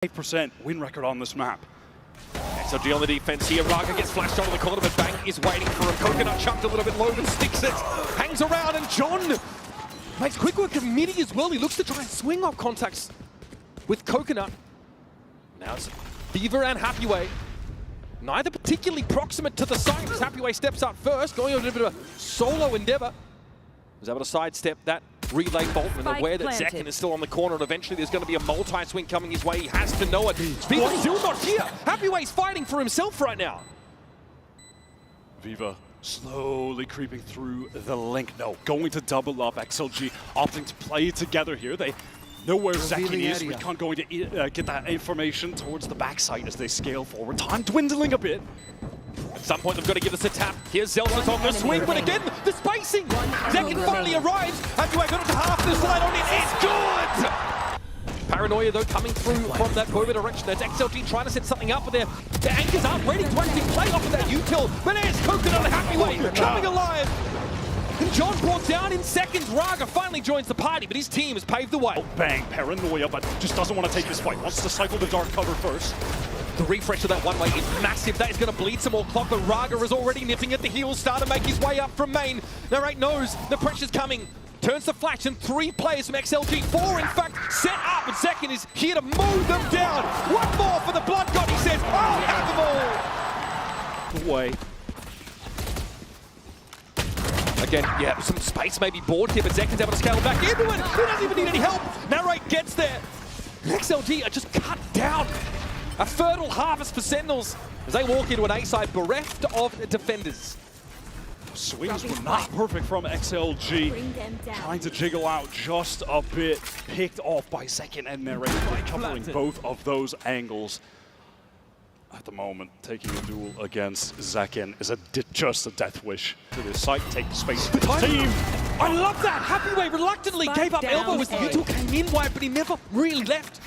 8% win record on this map. XLG on the defense here. Raga gets flashed onto the corner, but Bang is waiting for a coconut chucked a little bit low, but sticks it. Hangs around, and John makes quick work of Midi as well. He looks to try and swing off contacts with coconut. Now it's Beaver and Happyway. Neither particularly proximate to the site as Happyway steps up first, going on a bit of a solo endeavor. Was able to sidestep that relay bolt and aware that Zekin is still on the corner, and eventually there's going to be a multi-swing coming his way. He has to know it. Viva's still not here. Happyway's fighting for himself right now. Viva slowly creeping through the link. No, going to double up. XLG opting to play together here. They know where Zekin is. We can't going to get that information towards the backside as they scale forward. Time dwindling a bit. At some point, they've got to give us a tap. Here's Zelsus on the swing, but again, the spacing. Zekin finally arrives. Happyway got it to half the slide on it. It's good! Paranoia, though, coming through from that Cobra direction. That's XLG trying to set something up, but their anchors aren't ready to actually play off of that util. But there's Coconut and Happyway coming alive. And John brought down in seconds. Raga finally joins the party, but his team has paved the way. Oh, Bang, Paranoia, but just doesn't want to take this fight. Wants to cycle the dark cover first. The refresh of that one-way is massive. That is going to bleed some more clock, but Raga is already nipping at the heels, starting to make his way up from main. Narrate knows the pressure's coming. Turns to flash, and 3 players from XLG, 4 in fact, set up, and Zekin is here to mow them down. One more for the Blood God, he says. I'll have them all. Away. Again, yeah, some space may be bored here, but Zekin's able to scale back into it. He doesn't even need any help. Narrate gets there. XLG are just cut down. A fertile harvest for Sentinels as they walk into an A-side bereft of defenders. Swings were not perfect from XLG. Trying to jiggle out just a bit. Picked off by Zekin and Narrate by covering both of those angles. At the moment, taking a duel against Zekin is just a death wish. To this site, take the space for the team. I love that! Happyway reluctantly gave up elbow as the util came in wide, but he never really left.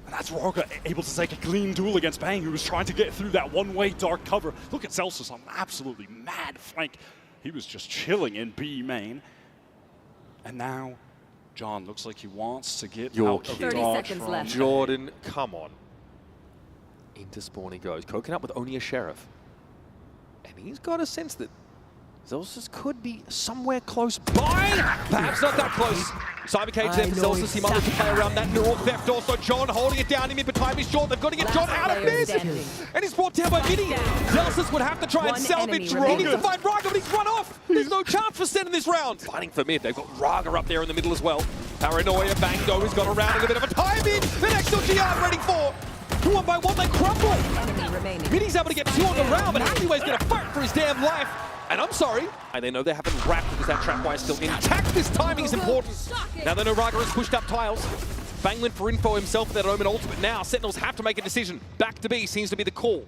That's Raga able to take a clean duel against Bang, who was trying to get through that one-way dark cover. Look at Zelsus on an absolutely mad flank. He was just chilling in B main. And now, John looks like he wants to get out of 30 dodge seconds left. Jordan, come on. Into spawn he goes. Coconut with only a sheriff. And he's got a sense that Zelsus could be somewhere close by. Perhaps not that close. Cyber cage there for Zelsus. He might look to play around that neural theft. Also, John holding it down in mid, but time is short. They've got to get John out of mid. And he's brought down by Midi. Zelsus would have to try and salvage. He needs to find Raga, but he's run off. There's no chance for Sen in this round. Fighting for mid. They've got Raga up there in the middle as well. Paranoia, Bango has got around in a bit of a time in. Then XLG are ready for. One by one, they crumble. Midi's able to get 2 on the round, but Happyway's going to fight for his damn life. And I'm sorry. And they know they haven't wrapped because that trapwire is still intact. This timing is important. Now they know Raga has pushed up tiles. Bang went for info himself with that Omen ultimate. Now Sentinels have to make a decision. Back to B seems to be the call.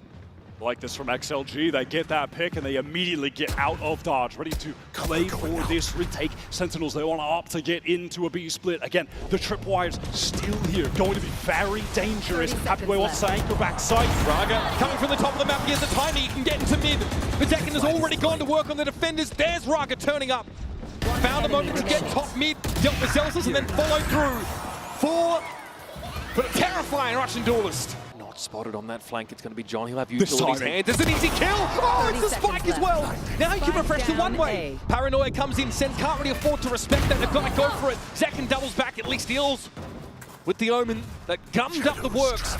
Like this from XLG, they get that pick and they immediately get out of dodge, ready to claim for this retake. Sentinels, they want to opt to get into a B split. Again, the tripwire's still here, going to be very dangerous. Happyway wants to anchor backside. Raga coming from the top of the map, he has the timing, he can get into mid. But Zekin has already gone to work on the defenders. There's Raga turning up. Found a moment to get top mid, dealt with Zelsus, and then followed through. For a terrifying Russian duelist. Spotted on that flank, it's going to be John. He'll have util in his hand. There's an easy kill! Oh, it's the spike as well! Now he can refresh the one-way. Paranoia comes in. Sen can't really afford to respect that. They've got to go for it. Zekin doubles back, at least deals with the Omen that gummed up the works.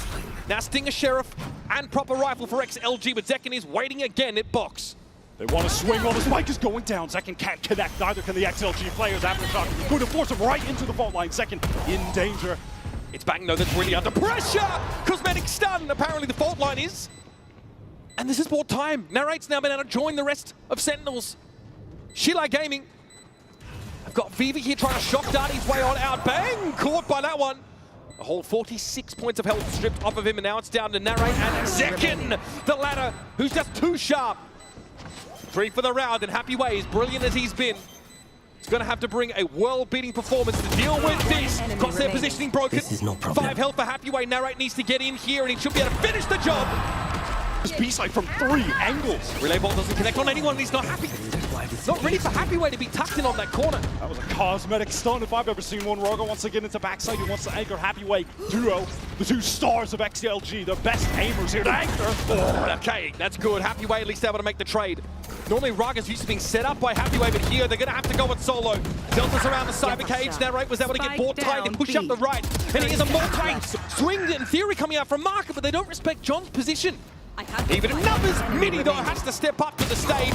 Now Stinger Sheriff and proper rifle for XLG, but Zekin is waiting again at box. They want to swing while the spike is going down. Zekin can't connect, neither can the XLG players. Aftershock going to force him right into the fault line. Zekin in danger. It's Bang though that's really under pressure! Cosmetic stun, apparently the fault line is. And this has bought time. Narrate's now been able to join the rest of Sentinels. Shila Gaming. I've got Viva here trying to shock dart his way on out. Bang! Caught by that one. A whole 46 points of health stripped off of him, and now it's down to Narrate and Zekin, the ladder, who's just too sharp. 3 for the round, and Happyway, as brilliant as he's been, he's going to have to bring a world-beating performance to deal with this. Crosshair positioning broken. 5 health for Happyway. Narrate needs to get in here, and he should be able to finish the job. This B-side from 3 angles. Relay ball doesn't connect on anyone, and he's not happy. Not ready for Happyway to be tucked in on that corner. That was a cosmetic stun if I've ever seen one. Raga wants to get into backside. He wants to anchor Happyway duo. The 2 stars of XLG, the best aimers here to anchor. Oh, okay, that's good. Happyway at least able to make the trade. Normally Raga's used to being set up by Happyway, but here they're going to have to go with solo. Delta's around the cyber cage. Narrate was able to get board tied and push up the right. And he is a multi-swing in theory coming out from Marker, but they don't respect John's position. Even in numbers, Mini though has to step up to the stage.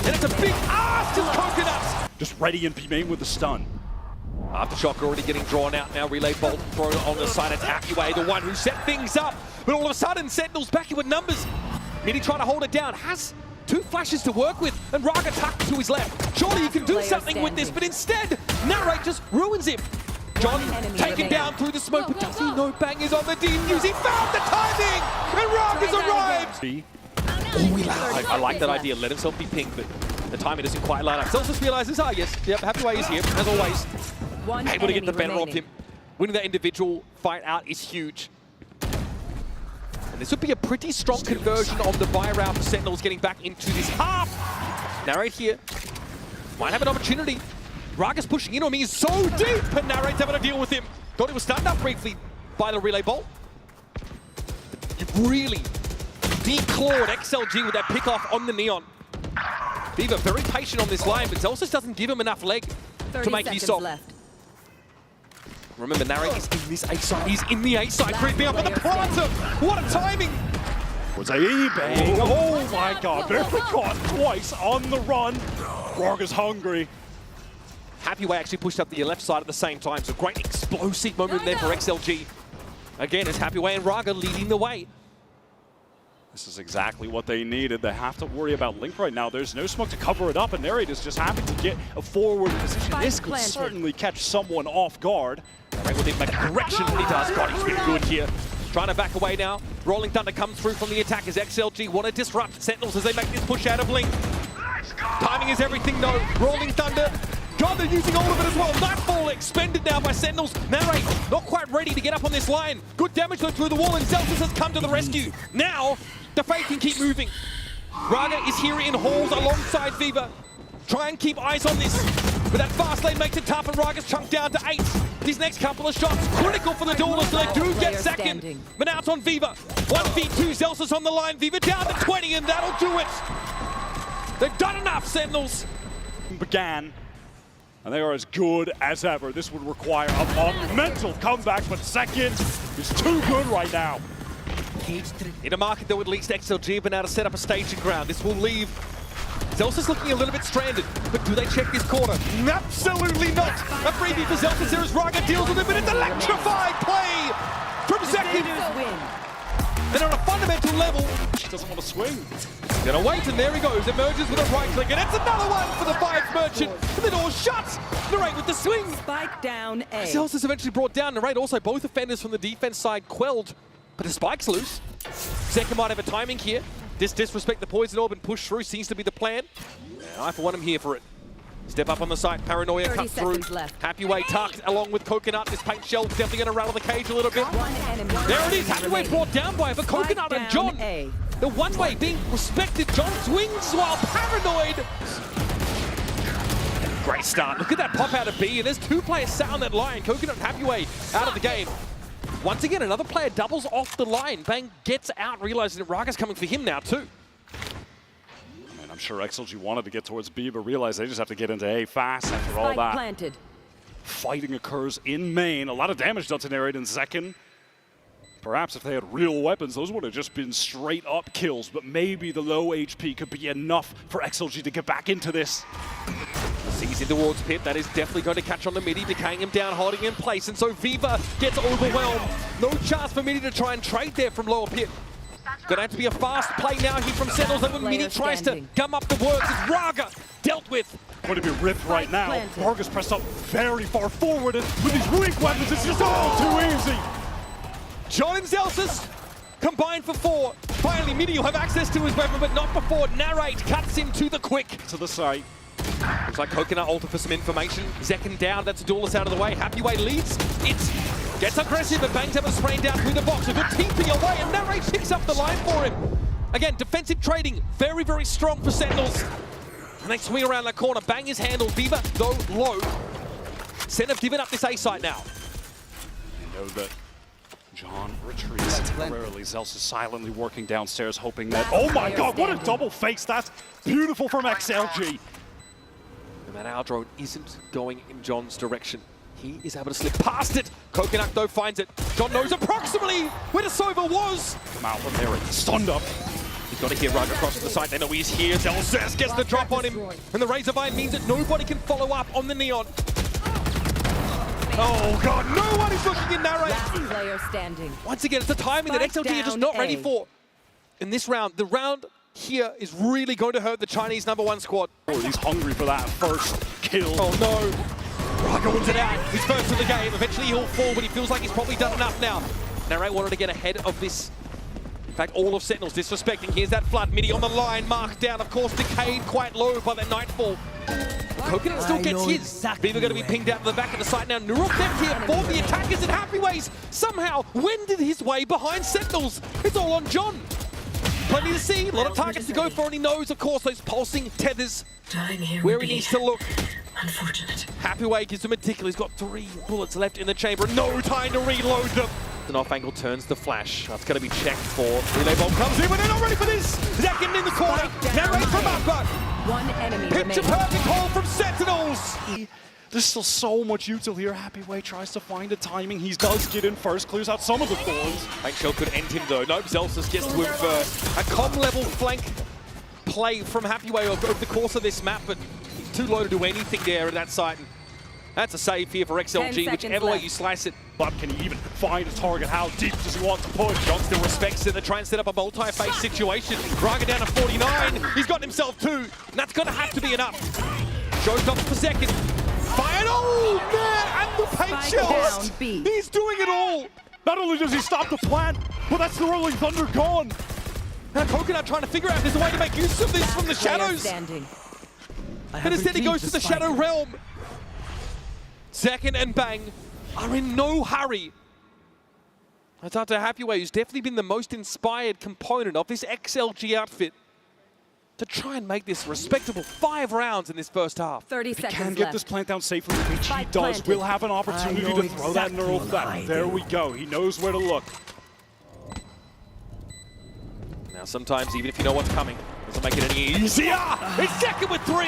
And it's a big ass to Coconuts. Just ready in B-main with the stun. Aftershock already getting drawn out now. Relay bolt thrown on the side. It's Happyway, the one who set things up. But all of a sudden, Sentinels back in with numbers. Mini trying to hold it down. Has 2 flashes to work with. And Raga tucked to his left. Surely he can do something with this, but instead, Narrate just ruins him. John taken down through the smoke, but does he know Bang is on the defuse? He found the timing! And Raga's arrived! I like that idea. Let himself be pinged, but the timing doesn't quite line up. Celsius realizes, yes, yep, Happyway is here, as always. Able to get the better of him. Winning that individual fight out is huge. And this would be a pretty strong conversion on the buy route for Sentinels getting back into this half. Narrate here. Might have an opportunity. Raga's pushing in on me, he's so deep, and Narrate's able to deal with him. Thought he was stunned up briefly by the relay bolt. You really declawed XLG with that pick off on the Neon. Viva very patient on this line, but Zelsus doesn't give him enough leg to make use of. Remember, Narrate is in this A side. He's in the A side, creeping up on the planter. What a timing! Was a E-bang. Oh my god, barely caught twice on the run. Raga's hungry. Happyway actually pushed up the left side at the same time, so great explosive moment there for XLG. Again, it's Happyway and Raga leading the way. This is exactly what they needed. They have to worry about Link right now. There's no smoke to cover it up, and Narrate is just happy to get a forward position. This could certainly catch someone off guard. Narrate will make a correction when he does. God, he's been good here. Trying to back away now. Rolling Thunder comes through from the attack as XLG want to disrupt Sentinels as they make this push out of Link. Timing is everything though. Rolling Thunder. God, they're using all of it as well. Nightfall expended now by Sentinels. Narrate not quite ready to get up on this line. Good damage though through the wall, and Zelsus has come to the rescue. Now, the Fate can keep moving. Raga is here in halls alongside Viva. Try and keep eyes on this. But that fast lane makes it tough, and Raga's chunked down to 8. These next couple of shots, critical for the duelists, so they do get second. But now it's on Viva. 1v2, Zelsus on the line. Viva down to 20, and that'll do it. They've done enough, Sentinels. Began. And they are as good as ever. This would require a monumental comeback, but second is too good right now. In a market though, at least XLG have been able to set up a staging ground. This will leave Zelsus looking a little bit stranded, but do they check this corner? Absolutely not! A freebie for Zelsus here as Raga deals with it, but it's electrified play from Second. And on a fundamental level, She doesn't want to swing. gonna wait, and there he goes, emerges with a right click, and it's another one for the 5 Merchant, and the door shuts. Narrate with the swing. Spike down A. Zelsus eventually brought down. Narrate also both offenders from the defense side quelled, but the spike's loose. Second might have a timing here. Disrespect the poison orb and push through seems to be the plan. And I for one am here for it. Step up on the site, Paranoia cut through. Happyway tucked along with Coconut. This paint shell definitely going to rattle the cage a little bit. There it is, Happyway brought down by it, but Coconut and John. The one-way being respected. John swings while Paranoid. Great start. Look at that pop out of B, and there's 2 players sat on that line. Coconut and Happyway out of the game. Once again, another player doubles off the line. Bang gets out, realizing that Raga's coming for him now too. I'm sure XLG wanted to get towards B, but realized they just have to get into A fast after all that. Planted. Fighting occurs in main. A lot of damage done to Narrate in second. Perhaps if they had real weapons, those would have just been straight up kills, but maybe the low HP could be enough for XLG to get back into this. Sees in towards Pit, that is definitely going to catch on the midi, decaying him down, holding him in place, and so Viva gets overwhelmed. No chance for Midi to try and trade there from lower Pit. Gonna have to be a fast play now here from Sentinels, and when Midi tries to gum up the works, it's Raga dealt with. Going to be ripped right now. Raga's pressed up very far forward, and with these weak weapons, it's just all too easy. John and Zelsus combined for 4. Finally, Midi will have access to his weapon, but not before Narrate cuts him to the quick. To the side. Looks like Coconut ulted for some information. Zekken down, that's a duelist out of the way. Happyway leads. It gets aggressive, but Bang's able to spray down through the box. A good TP away, and Narrate picks up the line for him. Again, defensive trading, very, very strong for Sentinels. And they swing around that corner. Bang is handled. Viva, though, low. Sen have given up this A site now. You know that John retreats temporarily. Zels is silently working downstairs, hoping that... Oh my god, what a double face! That's beautiful from XLG. And that our drone isn't going in John's direction. He is able to slip past it. Coconut, though, finds it. John knows approximately where the Sova was. Come out from there, stunned up. He's got to hear Rug across to the side. They know he's here. Zels gets the drop on him. And the Razor Vine means that nobody can follow up on the Neon. Oh god, no one is looking in narrate. Last player standing. Once again, it's the timing that XLG are just not ready for. In this round, the round here is really going to hurt the Chinese #1 squad. Oh, he's hungry for that first kill. Oh no. Raga wins it out. He's first in the game. Eventually he'll fall, but he feels like he's probably done enough now. Narrate wanted to get ahead of this. In fact, all of Sentinels disrespecting. Here's that flood. Midi on the line, marked down. Of course, decayed quite low by that Nightfall. Coconut still gets his. Exactly Viva going to be pinged out to the back of the site now. Neural Theft here for the attackers and Happyways somehow wended his way behind Sentinels. It's all on John. Plenty to see, a lot of targets to go for, and he knows, of course, those pulsing tethers where he needs to look. Unfortunate. Happyway gives him a tickle. He's got 3 bullets left in the chamber. No time to reload them. An off angle turns the flash. That's going to be checked for. Relay bomb comes in, but they're not ready for this. Second in the corner. Narrate from Upper. One enemy Picture perfect hole from Sentinels. There's still so much util here. Happyway tries to find the timing. He does get in first, clears out some of the thorns. Shell could end him though. Nope, Zelsus gets to him first. A com level flank play from Happyway over the course of this map, but he's too low to do anything there at that site. And that's a save here for XLG, whichever way you slice it. But can he even find a target? How deep does he want to push? John still respects it. They're trying to set up a multi-phase situation. Raga down to 49. He's got himself 2. And that's going to have to be enough. Joe's up for second. Fire! Oh, man! And the paint shells! He's doing it all! Not only does he stop the plant, but that's the Rolling Thunder gone. Now Coconut trying to figure out if there's a way to make use of this from the shadows. But instead he goes to the Shadow Realm. Second and Bang are in no hurry. That's after Happyway, who's definitely been the most inspired component of this XLG outfit to try and make this respectable 5 rounds in this first half. 30 seconds Can get this plant down safely, which he does. Will have an opportunity to throw that neural theft. There we go. He knows where to look. Now sometimes, even if you know what's coming, it doesn't make it any easier. It's second with 3.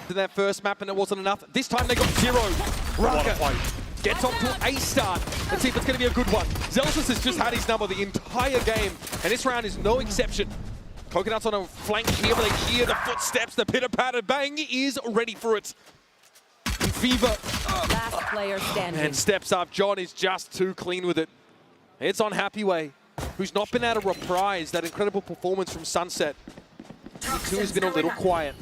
To that first map, and it wasn't enough. This time they got 0. Raga gets off to a start. Let's see if it's going to be a good one. Zelsus has just had his number the entire game, and this round is no exception. Coconut's on a flank here, but they hear the footsteps, the pitter-patter. Bang is ready for it. And Viva Last player standing. and steps up. John is just too clean with it. It's on Happyway, who's not been able to reprise that incredible performance from Sunset. He has been a little quiet.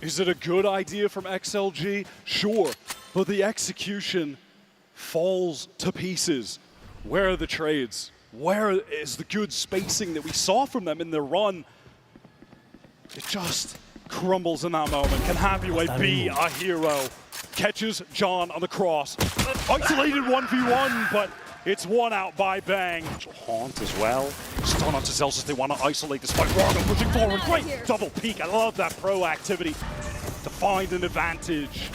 Is it a good idea from XLG? Sure, but the execution falls to pieces. Where are the trades? Where is the good spacing that we saw from them in their run? It just crumbles in that moment. Can Happyway be a hero? Catches John on the cross. Isolated 1v1, but it's one out by Bang. Haunt as well. Stun onto Zelsus. They want to isolate this fight. Raga pushing forward. Great double peek. I love that proactivity to find an advantage.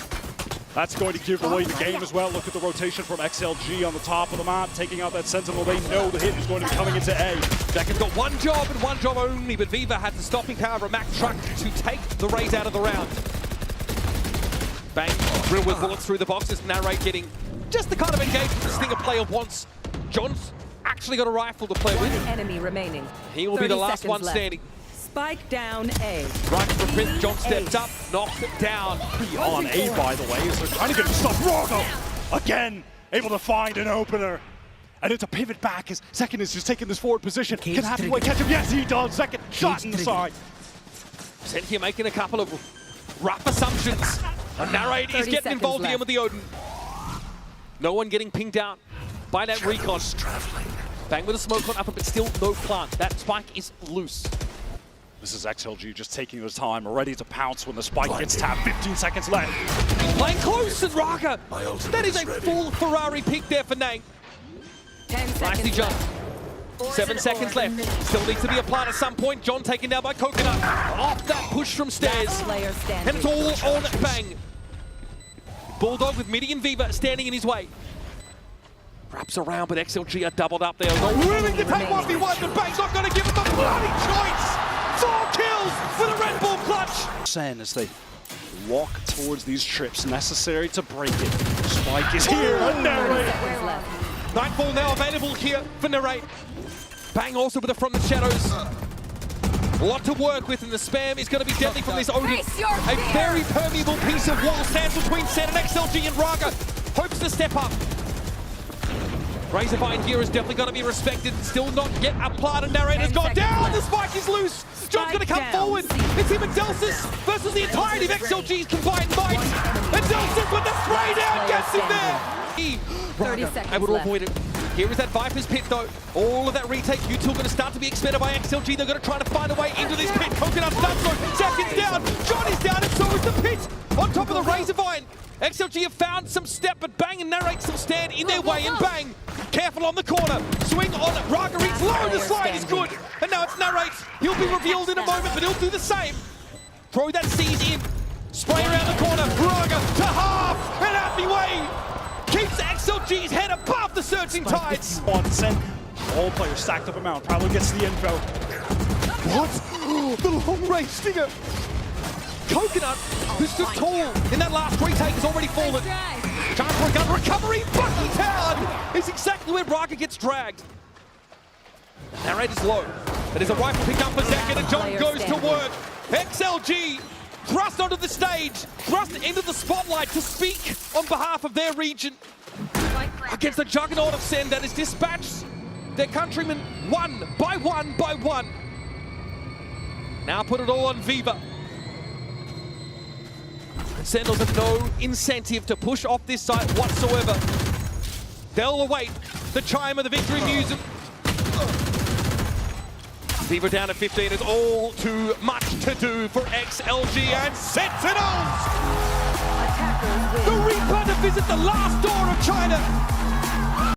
That's going to give away the game as well. Look at the rotation from XLG on the top of the map, taking out that Sentinel. They know the hit is going to be coming into A. Jack got one job and one job only, but Viva had the stopping power of a Mack truck to take the Rays out of the round. Bang, drill with bullets through the boxes. Narrate getting just the kind of engagement this thing a player wants. John's actually got a rifle to play with. One enemy remaining. He will be the last one standing. Spike down A. Right for Prince, John steps up, knocked it down. On A, by the way, so trying to get him stuff. Raga, again, able to find an opener. And it's a pivot back as Second is just taking this forward position. Can Happyway catch him? Yes, he does. Second shot in the side. Sent here making a couple of rough assumptions. And Narrate is getting involved again with the Odin. No one getting pinged out by that recon. Bang with a smoke on upper, but still no plant. That spike is loose. This is XLG just taking his time, ready to pounce when the spike gets tapped. 15 seconds left. Playing close and Raga. That is a full Ferrari pick there for Nang. 10 Nicely seconds jumped. left. 7 seconds left. Still needs to be applied at some point. John taken down by Coconut. Off that push from stairs. Last player standing. And it's all on Bang. Bulldog with Midi and Viva standing in his way. Wraps around, but XLG are doubled up there. They're willing to take 1v1, but Bang's not going to give him a bloody choice. 4 kills for the Red Bull clutch. Sen as they walk towards these trips necessary to break it. Spike is here, and Narrate. Seconds left. Nightfall now available here for Narrate. Bang also with it from the shadows. A lot to work with, and the spam is going to be deadly from this Odin. A very permeable piece of wall stands between Sen and XLG, and Raga hopes to step up. Razorvine here is definitely going to be respected. Still not yet applied, and Narrator's gone down. The spike is loose. John's going to come forward. It's him and Delsis versus the entirety of XLG's combined might. And Delsis with the spray down gets him there. 30 seconds able to left. avoid it. Here is that Viper's pit though. All of that retake, U2 going to start to be expended by XLG. They're going to try to find a way into this pit. Coconut's done so. Seconds down. John is down, and so is the pit. On top of the Razorvine. XLG have found some step, but Bang and Narrate still stand in their way, and Bang, careful on the corner. Swing on Raga, reads low, the slide is good. And now it's Narrate. He'll be revealed in a moment, but he'll do the same. Throw that C's in. Spray around the corner. Raga to half, and out the way. Keeps XLG's head above the surging tides. On Sen, all players stacked up amount, probably gets the info. What? The long range stinger. Coconut, who stood tall in that last retake, has already fallen. Chance for a gun recovery. Bucky Town is exactly where Raga gets dragged. Narrator's low. It is a rifle pick up for second, and John goes to work. XLG thrust onto the stage, thrust into the spotlight to speak on behalf of their region against the juggernaut of Sen that is dispatched their countrymen one by one by one. Now put it all on Viva. Sentinels have no incentive to push off this site whatsoever. They'll await the chime of the victory music. Viva down at 15 is all too much to do for XLG and Sentinels! The Reaper to visit the last door of China.